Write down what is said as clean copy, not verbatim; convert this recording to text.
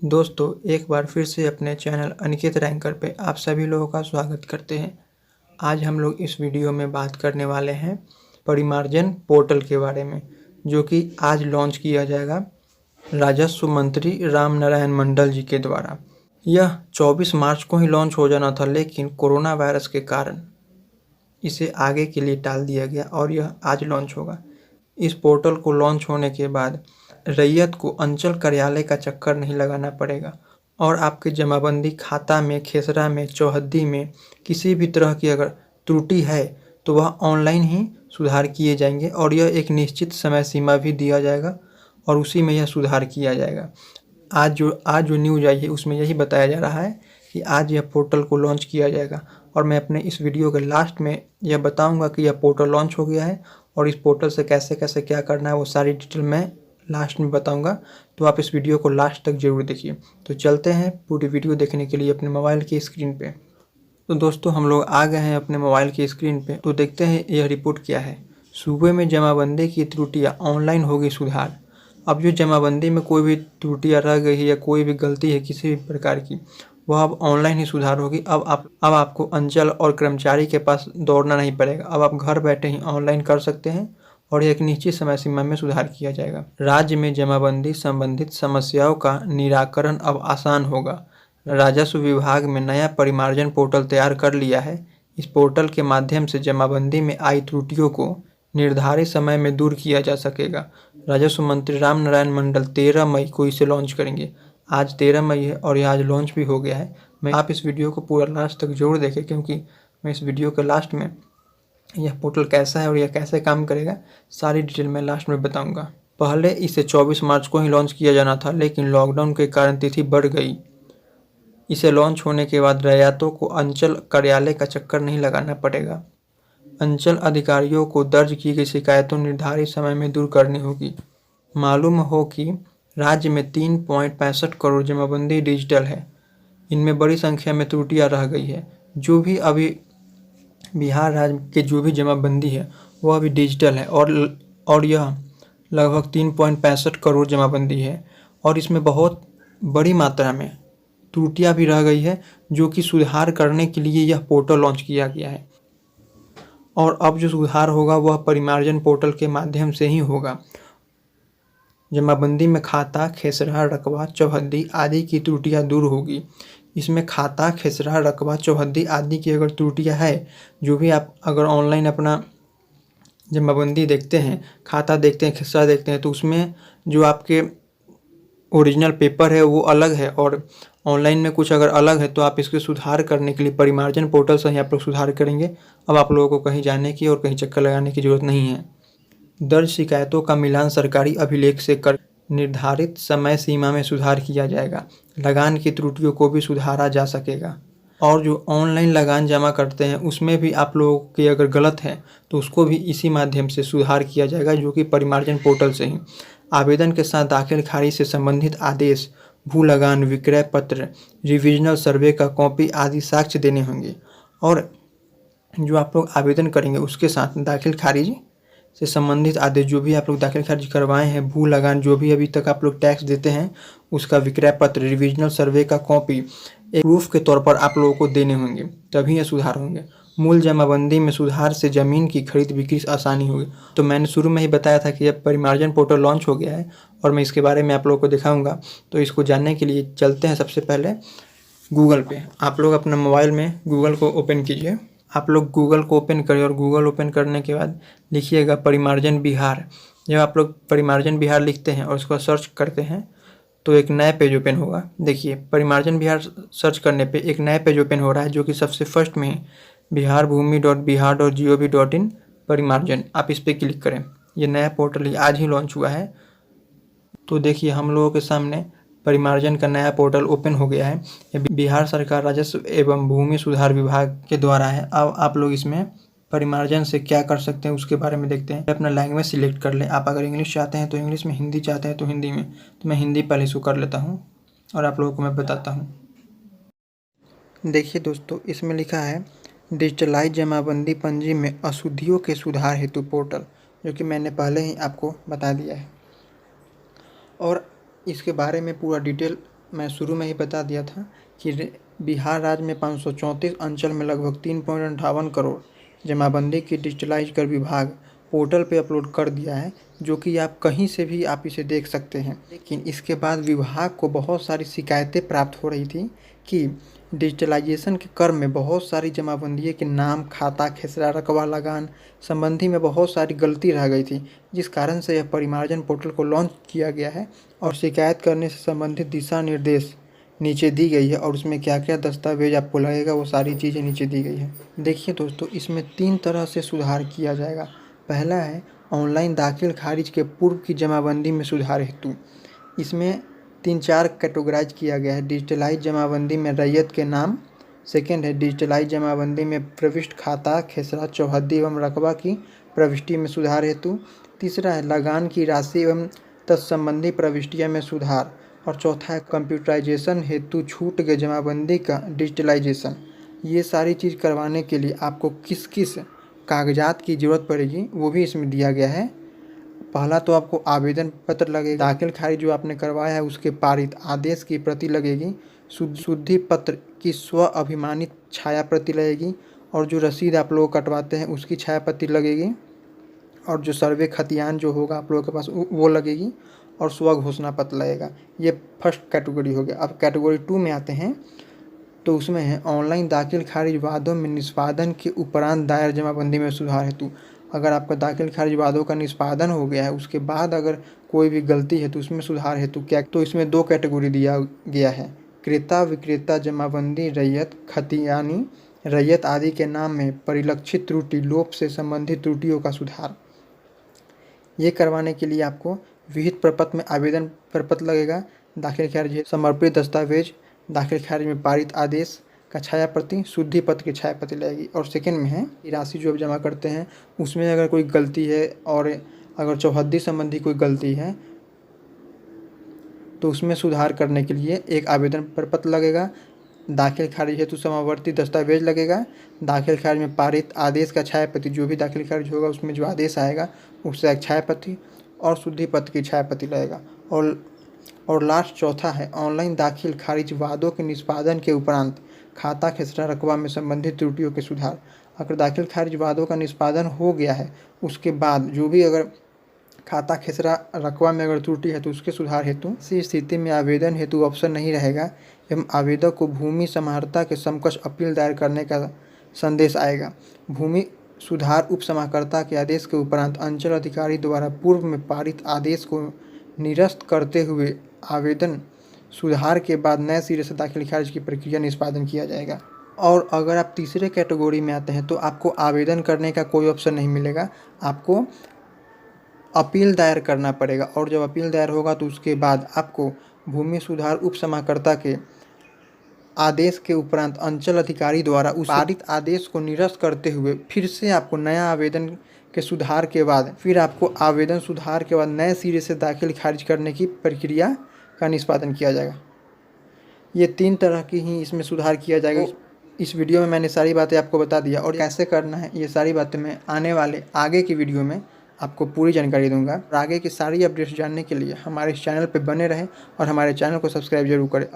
दोस्तों, एक बार फिर से अपने चैनल अनिकेत रैंकर पे आप सभी लोगों का स्वागत करते हैं। आज हम लोग इस वीडियो में बात करने वाले हैं परिमार्जन पोर्टल के बारे में, जो कि आज लॉन्च किया जाएगा राजस्व मंत्री राम नारायण मंडल जी के द्वारा। यह 24 मार्च को ही लॉन्च हो जाना था, लेकिन कोरोना वायरस के कारण इसे आगे के लिए टाल दिया गया और यह आज लॉन्च होगा। इस पोर्टल को लॉन्च होने के बाद रैयत को अंचल कार्यालय का चक्कर नहीं लगाना पड़ेगा और आपके जमाबंदी खाता में, खेसरा में, चौहद्दी में किसी भी तरह की अगर त्रुटि है तो वह ऑनलाइन ही सुधार किए जाएंगे और यह एक निश्चित समय सीमा भी दिया जाएगा और उसी में यह सुधार किया जाएगा। आज जो न्यूज़ आई है उसमें यही बताया जा रहा है कि आज यह पोर्टल को लॉन्च किया जाएगा और मैं अपने इस वीडियो के लास्ट में यह बताऊंगा कि यह पोर्टल लॉन्च हो गया है और इस पोर्टल से कैसे कैसे क्या करना है वो सारी डिटेल मैं लास्ट में बताऊंगा। तो आप इस वीडियो को लास्ट तक जरूर देखिए। तो चलते हैं पूरी वीडियो देखने के लिए अपने मोबाइल की स्क्रीन पे। तो दोस्तों, हम लोग आ गए हैं अपने मोबाइल की स्क्रीन पे। तो देखते हैं यह रिपोर्ट क्या है। सूबे में जमाबंदी की त्रुटियां ऑनलाइन होगी सुधार। अब जो जमाबंदी में कोई भी त्रुटियां रह गई है या कोई भी गलती है किसी भी प्रकार की, वह अब ऑनलाइन ही सुधार होगी। अब आपको अंचल और कर्मचारी के पास दौड़ना नहीं पड़ेगा। अब आप घर बैठे ही ऑनलाइन कर सकते हैं और एक निश्चित समय सीमा में सुधार किया जाएगा। राज्य में जमाबंदी संबंधित समस्याओं का निराकरण अब आसान होगा। राजस्व विभाग में नया परिमार्जन पोर्टल तैयार कर लिया है। इस पोर्टल के माध्यम से जमाबंदी में आई त्रुटियों को निर्धारित समय में दूर किया जा सकेगा। राजस्व मंत्री राम नारायण मंडल 13 मई को इसे लॉन्च करेंगे। आज 13 मई है और यह आज लॉन्च भी हो गया है। आप इस वीडियो को पूरा लास्ट तक जरूर देखें, क्योंकि मैं इस वीडियो के लास्ट में यह पोर्टल कैसा है और यह कैसे काम करेगा सारी डिटेल मैं लास्ट में बताऊंगा। पहले इसे 24 मार्च को ही लॉन्च किया जाना था, लेकिन लॉकडाउन के कारण तिथि बढ़ गई। इसे लॉन्च होने के बाद रैयतों को अंचल कार्यालय का चक्कर नहीं लगाना पड़ेगा। अंचल अधिकारियों को दर्ज की गई शिकायतों निर्धारित समय में दूर करनी होगी। मालूम हो कि राज्य में 3.65 करोड़ जमाबंदी डिजिटल है। इनमें बड़ी संख्या में त्रुटियां रह गई है। जो भी अभी बिहार राज्य के जो भी जमाबंदी है वह अभी डिजिटल है और यह लगभग 3.65 करोड़ जमाबंदी है और इसमें बहुत बड़ी मात्रा में त्रुटियां भी रह गई है, जो कि सुधार करने के लिए यह पोर्टल लॉन्च किया गया है। और अब जो सुधार होगा वह परिमार्जन पोर्टल के माध्यम से ही होगा। जमाबंदी में खाता, खेसरा, रकबा, चौहद्दी आदि की त्रुटियां दूर होगी। इसमें खाता, खेसरा, रकबा, चौहद्दी आदि की अगर त्रुटियां है, जो भी आप अगर ऑनलाइन अपना जमाबंदी देखते हैं, खाता देखते हैं, खेसरा देखते हैं, तो उसमें जो आपके ओरिजिनल पेपर है वो अलग है और ऑनलाइन में कुछ अगर अलग है, तो आप इसके सुधार करने के लिए परिमार्जन पोर्टल से ही आप लोग सुधार करेंगे। अब आप लोगों को कहीं जाने की और कहीं चक्कर लगाने की जरूरत नहीं है। दर्ज शिकायतों का मिलान सरकारी अभिलेख से कर निर्धारित समय सीमा में सुधार किया जाएगा। लगान की त्रुटियों को भी सुधारा जा सकेगा और जो ऑनलाइन लगान जमा करते हैं उसमें भी आप लोगों की अगर गलत है तो उसको भी इसी माध्यम से सुधार किया जाएगा, जो कि परिमार्जन पोर्टल से ही। आवेदन के साथ दाखिल खारिज से संबंधित आदेश, भू लगान, विक्रय पत्र, रिविजनल सर्वे का कॉपी आदि साक्ष्य देने होंगे। और जो आप लोग आवेदन करेंगे उसके साथ दाखिल खारिज से संबंधित आदेश, जो भी आप लोग दाखिल खारिज करवाए हैं, भू लगान, जो भी अभी तक आप लोग टैक्स देते हैं उसका विक्रय पत्र, रिविजनल सर्वे का कॉपी एक प्रूफ के तौर पर आप लोगों को देने होंगे, तभी ये सुधार होंगे। मूल जमाबंदी में सुधार से जमीन की खरीद बिक्री आसानी होगी। तो मैंने शुरू में ही बताया था कि अब परिमार्जन पोर्टल लॉन्च हो गया है और मैं इसके बारे में आप लोगों को दिखाऊंगा। तो इसको जानने के लिए चलते हैं सबसे पहले गूगल पे। आप लोग अपने मोबाइल में गूगल को ओपन कीजिए। आप लोग गूगल को ओपन करिए और गूगल ओपन करने के बाद लिखिएगा परिमार्जन बिहार। जब आप लोग परिमार्जन बिहार लिखते हैं और उसको सर्च करते हैं तो एक नया पेज ओपन होगा। देखिए, परिमार्जन बिहार सर्च करने पे एक नया पेज ओपन हो रहा है, जो कि सबसे फर्स्ट में है biharbhumi.bihar.gov.in परिमार्जन। आप इस पर क्लिक करें। ये नया पोर्टल आज ही लॉन्च हुआ है। तो देखिए, हम लोगों के सामने परिमार्जन का नया पोर्टल ओपन हो गया है। ये बिहार सरकार राजस्व एवं भूमि सुधार विभाग के द्वारा है। अब आप लोग इसमें परिमार्जन से क्या कर सकते हैं उसके बारे में देखते हैं। अपना लैंग्वेज सिलेक्ट कर लें। आप अगर इंग्लिश चाहते हैं तो इंग्लिश में, हिंदी चाहते हैं तो हिंदी में। तो मैं हिंदी पहले इसको कर लेता हूँ और आप लोगों को मैं बताता हूँ। देखिए दोस्तों, इसमें लिखा है डिजिटलाइज जमाबंदी पंजी में अशुद्धियों के सुधार हेतु पोर्टल, जो कि मैंने पहले ही आपको बता दिया है। और इसके बारे में पूरा डिटेल मैं शुरू में ही बता दिया था कि बिहार राज्य में 534 अंचल में लगभग 3.58 करोड़ जमाबंदी की डिजिटलाइज कर विभाग पोर्टल पे अपलोड कर दिया है, जो कि आप कहीं से भी आप इसे देख सकते हैं। लेकिन इसके बाद विभाग को बहुत सारी शिकायतें प्राप्त हो रही थी कि डिजिटलाइजेशन के क्रम में बहुत सारी जमाबंदी के नाम, खाता, खेसरा, रकबा, लगान संबंधी में बहुत सारी गलती रह गई थी, जिस कारण से यह परिमार्जन पोर्टल को लॉन्च किया गया है और शिकायत करने से संबंधित दिशा निर्देश नीचे दी गई है और उसमें क्या क्या दस्तावेज आपको लगेगा वो सारी चीज़ें नीचे दी गई है। देखिए दोस्तों, इसमें 3 तरह से सुधार किया जाएगा। पहला है ऑनलाइन दाखिल खारिज के पूर्व की जमाबंदी में सुधार हेतु। इसमें 3-4 कैटेगराइज किया गया है। डिजिटलाइज जमाबंदी में रैयत के नाम। सेकेंड है डिजिटलाइज जमाबंदी में प्रविष्ट खाता, खेसरा, चौहद्दी एवं रकबा की प्रविष्टि में सुधार हेतु। तीसरा है लगान की राशि एवं तत्संबंधी प्रविष्टियाँ में सुधार। और चौथा है कंप्यूटराइजेशन हेतु छूट गए जमाबंदी का डिजिटलाइजेशन। ये सारी चीज़ करवाने के लिए आपको किस किस कागजात की ज़रूरत पड़ेगी वो भी इसमें दिया गया है। पहला तो आपको आवेदन पत्र लगेगा, दाखिल खारिज जो आपने करवाया है उसके पारित आदेश की प्रति लगेगी, शुद्धि पत्र की स्व अभिमानित छाया प्रति लगेगी, और जो रसीद आप लोग कटवाते हैं उसकी छाया प्रति लगेगी, और जो सर्वे खतियान जो होगा आप लोगों के पास वो लगेगी, और स्व घोषणा पत्र लगेगा। ये फर्स्ट कैटेगरी हो गया। अब कैटेगरी 2 में आते हैं तो उसमें है ऑनलाइन दाखिल खारिज वादों में निष्पादन के उपरांत दायर जमाबंदी में सुधार हेतु। अगर आपका दाखिल खारिज वादों का निष्पादन हो गया है उसके बाद अगर कोई भी गलती है तो उसमें सुधार हेतु क्या, तो इसमें 2 कैटेगरी दिया गया है। क्रेता विक्रेता जमाबंदी रैयत खतियानी रैयत आदि के नाम में परिलक्षित त्रुटि लोप से संबंधित त्रुटियों का सुधार। ये करवाने के लिए आपको विहित प्रपत्र में आवेदन प्रपत्र लगेगा, दाखिल खारिज समर्पित दस्तावेज, दाखिल खारिज में पारित आदेश का छाया प्रति, शुद्धि पत्र की छाया प्रति लगेगी। और सेकंड में है राशि जो आप जमा करते हैं उसमें अगर कोई गलती है और अगर चौहद्दी संबंधी कोई गलती है तो उसमें सुधार करने के लिए एक आवेदन प्रपत्र लगेगा, दाखिल खारिज हेतु समवर्ती दस्तावेज लगेगा, दाखिल खारिज में पारित आदेश का छाया प्रति, जो भी दाखिल खारिज होगा उसमें जो आदेश आएगा उससे एक छाया प्रति और शुद्धि पत्र की छाया प्रति लगेगा। और लास्ट चौथा है ऑनलाइन दाखिल खारिज वादों के निष्पादन के उपरांत खाता, खेसरा, रकबा में संबंधित त्रुटियों के सुधार। अगर दाखिल खारिज वादों का निष्पादन हो गया है उसके बाद जो भी अगर खाता, खेसरा, रकबा में अगर त्रुटि है तो उसके सुधार हेतु इसी स्थिति में आवेदन हेतु ऑप्शन नहीं रहेगा एवं आवेदक को भूमि समाहर्ता के समकक्ष अपील दायर करने का संदेश आएगा। भूमि सुधार उप समाहर्ता के आदेश के उपरांत अंचल अधिकारी द्वारा पूर्व में पारित आदेश को निरस्त करते हुए आवेदन सुधार के बाद नए सिरे से दाखिल खारिज की प्रक्रिया निष्पादन किया जाएगा। और अगर आप तीसरे कैटेगरी में आते हैं तो आपको आवेदन करने का कोई ऑप्शन नहीं मिलेगा, आपको अपील दायर करना पड़ेगा। और जब अपील दायर होगा तो उसके बाद आपको भूमि सुधार उप समाहर्ता के आदेश के उपरांत अंचल अधिकारी द्वारा उस पारित आदेश को निरस्त करते हुए फिर से आपको नया आवेदन के सुधार के बाद फिर आपको आवेदन सुधार के बाद नए सिरे से दाखिल खारिज करने की प्रक्रिया का निष्पादन किया जाएगा। ये 3 तरह की ही इसमें सुधार किया जाएगा। इस वीडियो में मैंने सारी बातें आपको बता दिया और कैसे करना है ये सारी बातें मैं आने वाले आगे की वीडियो में आपको पूरी जानकारी दूंगा। और आगे की सारी अपडेट्स जानने के लिए हमारे इस चैनल पर बने रहें और हमारे चैनल को सब्सक्राइब जरूर करें।